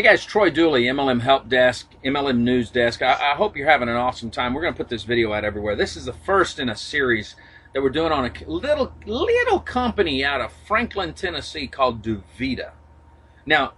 Hey guys, Troy Dooley, MLM Help Desk, MLM News Desk. I hope you're having an awesome time. We're going to put this video out everywhere. This is the first in a series that we're doing on a little company out of Franklin, Tennessee called DuVita. Now,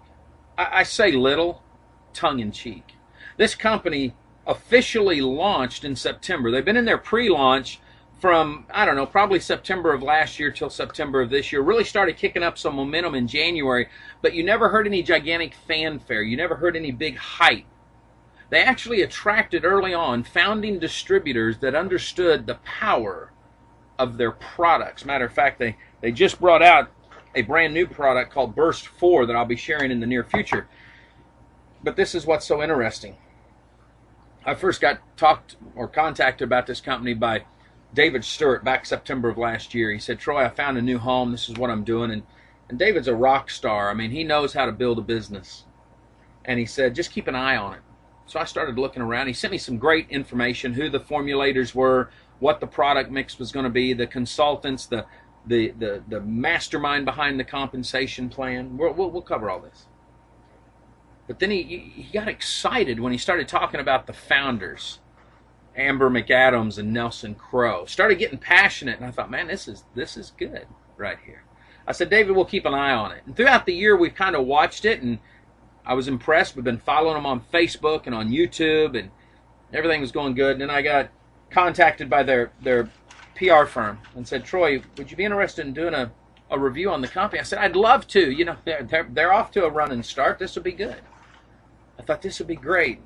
I say little, tongue-in-cheek. This company officially launched in September. They've been in their pre-launch from, I don't know, probably September of last year till September of this year. Really started kicking up some momentum in January, but you never heard any gigantic fanfare. You never heard any big hype. They actually attracted early on founding distributors that understood the power of their products. Matter of fact, they just brought out a brand new product called Burst 4 that I'll be sharing in the near future. But this is what's so interesting. I first got contacted about this company by David Stewart back September of last year. He said, Troy, I found a new home. This is what I'm doing. And David's a rock star. I mean, he knows how to build a business. And he said, just keep an eye on it. So I started looking around. He sent me some great information, who the formulators were, what the product mix was going to be, the consultants, the mastermind behind the compensation plan. We'll cover all this. But then he got excited when he started talking about the founders, Amber McAdams and Nelson Crow. Started getting passionate, and I thought, man, this is good right here. I said, David, we'll keep an eye on it. And throughout the year, we've kind of watched it, and I was impressed. We've been following them on Facebook and on YouTube, and everything was going good. And then I got contacted by their PR firm and said, Troy, would you be interested in doing a review on the company? I said, I'd love to. You know, they're off to a running start. This will be good. I thought this would be great.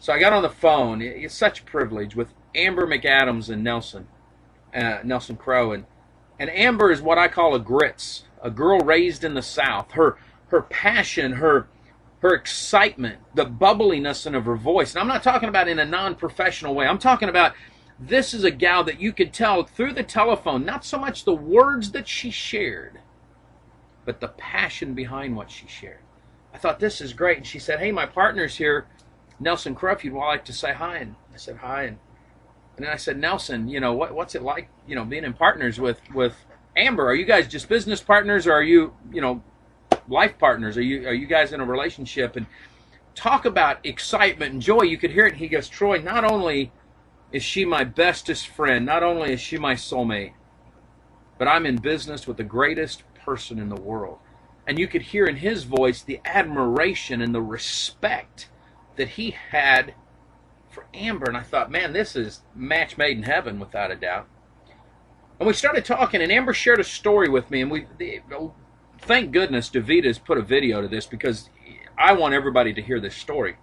So I got on the phone. It's such a privilege with Amber McAdams and Nelson Crow. And Amber is what I call a grits, a girl raised in the South. Her passion, her excitement, the bubbliness of her voice. And I'm not talking about in a non-professional way. I'm talking about this is a gal that you could tell through the telephone, not so much the words that she shared, but the passion behind what she shared. I thought, this is great. And she said, hey, my partner's here, Nelson Crow, if you'd like to say hi. And I said, hi. And then I said, Nelson, you know, what's it like, you know, being in partners with Amber? Are you guys just business partners, or are you, you know, life partners? Are you guys in a relationship? And talk about excitement and joy. You could hear it. And he goes, Troy, not only is she my bestest friend, not only is she my soulmate, but I'm in business with the greatest person in the world. And you could hear in his voice the admiration and the respect that he had for Amber. And I thought, man, this is match made in heaven without a doubt. And we started talking, and Amber shared a story with me, and thank goodness DuVita has put a video to this, because I want everybody to hear this story.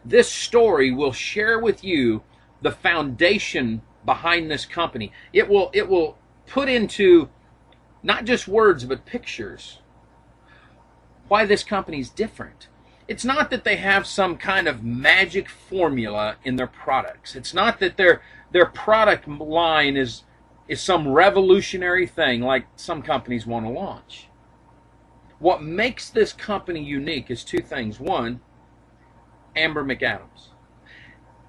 This story will share with you the foundation behind this company. It will put into not just words but pictures why this company's different. It's not that they have some kind of magic formula in their products. It's not that their product line is some revolutionary thing like some companies want to launch. What makes this company unique is two things. One, Amber McAdams.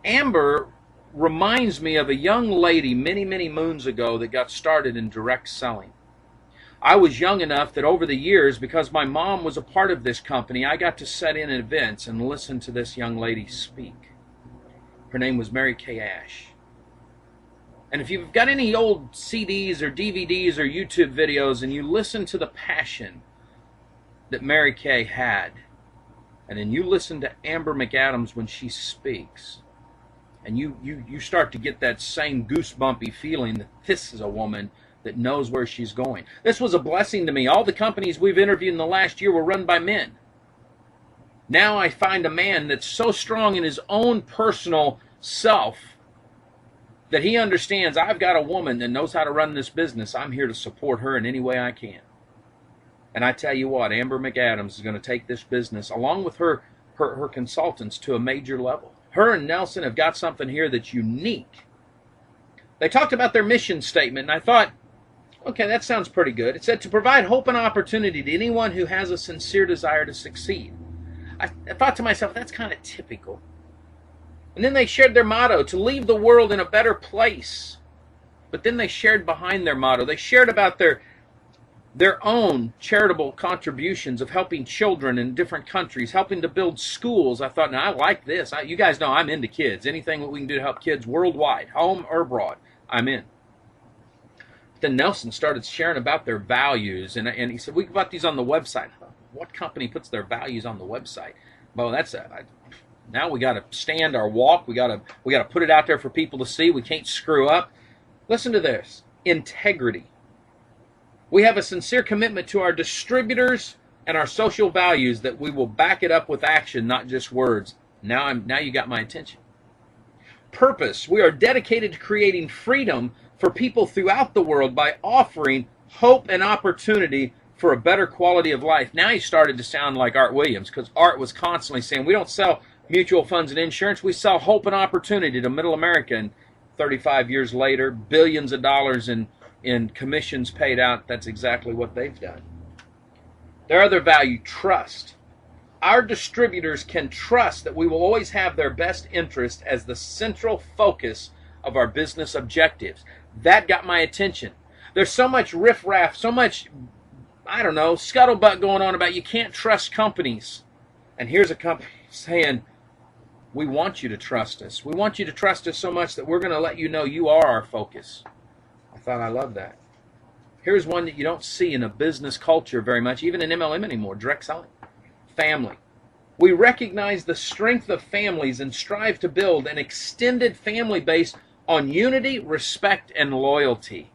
Amber reminds me of a young lady many, many moons ago that got started in direct selling. I was young enough that over the years, because my mom was a part of this company, I got to sit in events and listen to this young lady speak. Her name was Mary Kay Ash. And if you've got any old CDs or DVDs or YouTube videos and you listen to the passion that Mary Kay had, and then you listen to Amber McAdams when she speaks, and you start to get that same goosebumpy feeling that this is a woman that knows where she's going. This was a blessing to me. All the companies we've interviewed in the last year were run by men. Now I find a man that's so strong in his own personal self that he understands, I've got a woman that knows how to run this business. I'm here to support her in any way I can. And I tell you what, Amber McAdams is going to take this business, along with her consultants, to a major level. Her and Nelson have got something here that's unique. They talked about their mission statement, and I thought, okay, that sounds pretty good. It said, to provide hope and opportunity to anyone who has a sincere desire to succeed. I thought to myself, that's kind of typical. And then they shared their motto, to leave the world in a better place. But then they shared behind their motto, they shared about their their own charitable contributions of helping children in different countries, helping to build schools. I thought, now I like this. You guys know I'm into kids. Anything that we can do to help kids worldwide, home or abroad, I'm in. Then Nelson started sharing about their values, and he said, we can put these on the website. What company puts their values on the website? Well, now we got to stand our walk. We got to put it out there for people to see. We can't screw up. Listen to this. Integrity. We have a sincere commitment to our distributors and our social values that we will back it up with action, not just words. Now you got my attention. Purpose. We are dedicated to creating freedom for people throughout the world by offering hope and opportunity for a better quality of life. Now he started to sound like Art Williams, because Art was constantly saying, we don't sell mutual funds and insurance, we sell hope and opportunity to middle America. And 35 years later, billions of dollars in commissions paid out. That's exactly what they've done. Their other value, trust. Our distributors can trust that we will always have their best interest as the central focus of our business objectives. That got my attention. There's so much riffraff, so much, I don't know, scuttlebutt going on about you can't trust companies. And here's a company saying, we want you to trust us. We want you to trust us so much that we're going to let you know you are our focus. I thought, I love that. Here's one that you don't see in a business culture very much, even in MLM anymore, direct selling. Family. We recognize the strength of families and strive to build an extended family base on unity, respect, and loyalty.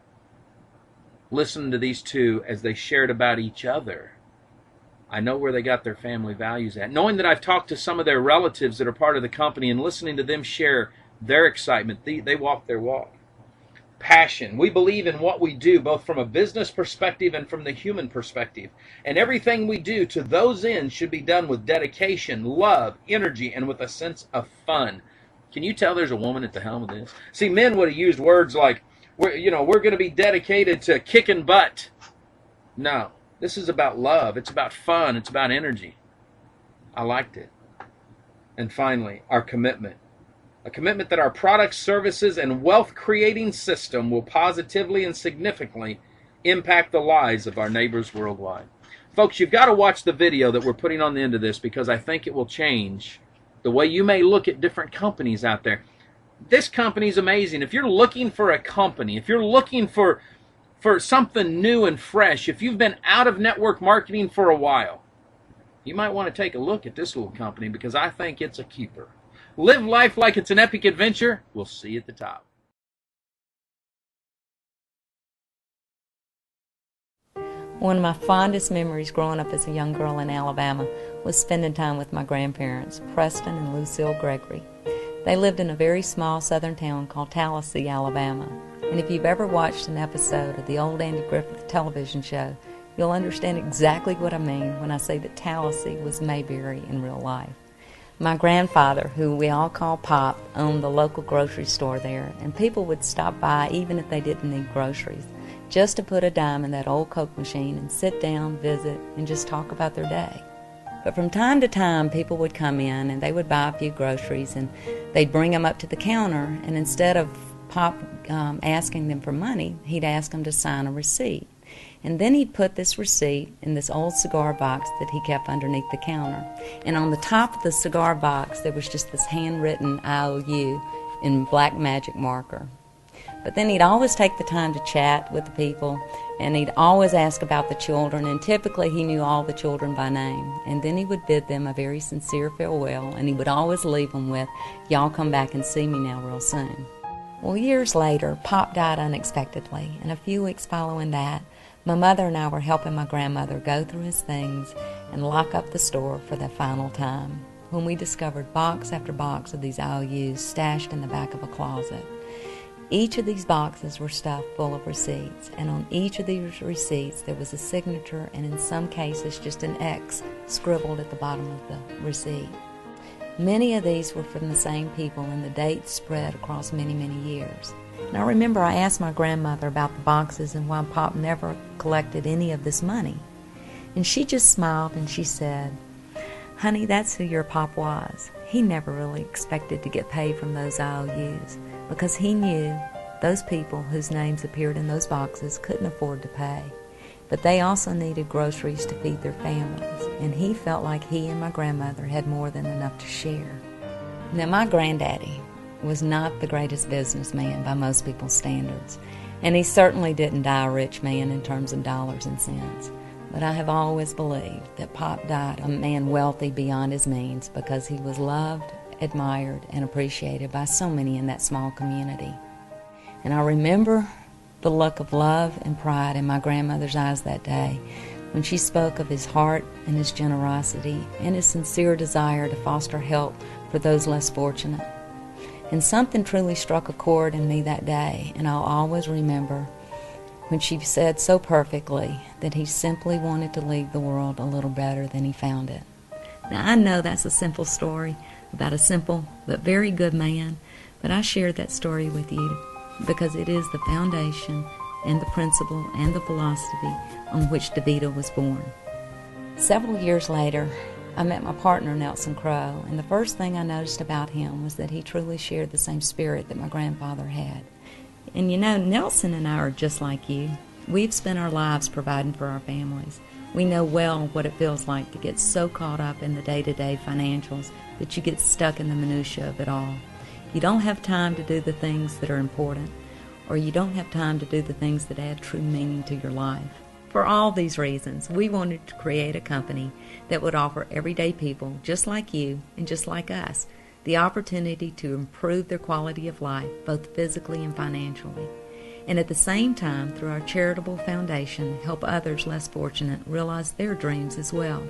Listen to these two as they shared about each other. I know where they got their family values at. Knowing that I've talked to some of their relatives that are part of the company and listening to them share their excitement, they walk their walk. Passion. We believe in what we do, both from a business perspective and from the human perspective. And everything we do to those ends should be done with dedication, love, energy, and with a sense of fun. Can you tell there's a woman at the helm of this? See, men would have used words like, we're going to be dedicated to kicking butt. No, this is about love. It's about fun. It's about energy. I liked it. And finally, our commitment. A commitment that our products, services, and wealth-creating system will positively and significantly impact the lives of our neighbors worldwide. Folks, you've got to watch the video that we're putting on the end of this, because I think it will change the way you may look at different companies out there. This company's amazing. If you're looking for a company, if you're looking for something new and fresh, if you've been out of network marketing for a while, you might want to take a look at this little company, because I think it's a keeper. Live life like it's an epic adventure. We'll see you at the top. One of my fondest memories growing up as a young girl in Alabama was spending time with my grandparents, Preston and Lucille Gregory. They lived in a very small southern town called Tallahassee, Alabama. And if you've ever watched an episode of the old Andy Griffith television show, you'll understand exactly what I mean when I say that Tallahassee was Mayberry in real life. My grandfather, who we all call Pop, owned the local grocery store there, and people would stop by even if they didn't need groceries, just to put a dime in that old Coke machine and sit down, visit, and just talk about their day. But from time to time, people would come in and they would buy a few groceries, and they'd bring them up to the counter, and instead of Pop asking them for money, he'd ask them to sign a receipt. And then he'd put this receipt in this old cigar box that he kept underneath the counter. And on the top of the cigar box, there was just this handwritten IOU in black magic marker. But then he'd always take the time to chat with the people, and he'd always ask about the children, and typically he knew all the children by name. And then he would bid them a very sincere farewell, and he would always leave them with, "Y'all come back and see me now real soon." Well, years later, Pop died unexpectedly, and a few weeks following that, my mother and I were helping my grandmother go through his things and lock up the store for the final time, when we discovered box after box of these IOUs stashed in the back of a closet. Each of these boxes were stuffed full of receipts, and on each of these receipts there was a signature, and in some cases just an X scribbled at the bottom of the receipt. Many of these were from the same people, and the dates spread across many, many years. And I remember I asked my grandmother about the boxes and why Pop never collected any of this money. And she just smiled and she said, "Honey, that's who your Pop was. He never really expected to get paid from those IOUs, because he knew those people whose names appeared in those boxes couldn't afford to pay. but they also needed groceries to feed their families, and he felt like he and my grandmother had more than enough to share. Now, my granddaddy was not the greatest businessman by most people's standards, and he certainly didn't die a rich man in terms of dollars and cents. But I have always believed that Pop died a man wealthy beyond his means because he was loved, admired, and appreciated by so many in that small community. And I remember the look of love and pride in my grandmother's eyes that day when she spoke of his heart and his generosity and his sincere desire to foster help for those less fortunate. And something truly struck a chord in me that day, and I'll always remember when she said so perfectly that he simply wanted to leave the world a little better than he found it. Now, I know that's a simple story about a simple but very good man, but I shared that story with you because it is the foundation and the principle and the philosophy on which DuVita was born. Several years later, I met my partner, Nelson Crow, and the first thing I noticed about him was that he truly shared the same spirit that my grandfather had. And you know, Nelson and I are just like you. We've spent our lives providing for our families. We know well what it feels like to get so caught up in the day-to-day financials that you get stuck in the minutiae of it all. You don't have time to do the things that are important, or you don't have time to do the things that add true meaning to your life. For all these reasons, we wanted to create a company that would offer everyday people, just like you and just like us, the opportunity to improve their quality of life, both physically and financially. And at the same time, through our charitable foundation, help others less fortunate realize their dreams as well.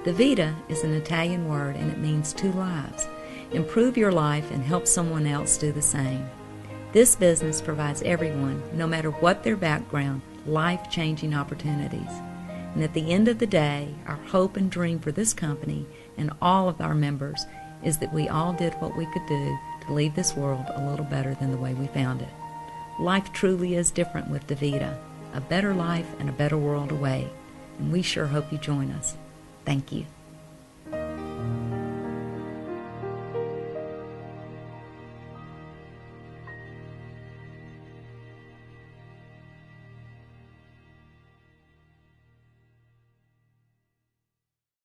DuVita is an Italian word, and it means two lives. Improve your life and help someone else do the same. This business provides everyone, no matter what their background, life-changing opportunities. And at the end of the day, our hope and dream for this company and all of our members is that we all did what we could do to leave this world a little better than the way we found it. Life truly is different with DuVita. A better life and a better world away. And we sure hope you join us. Thank you.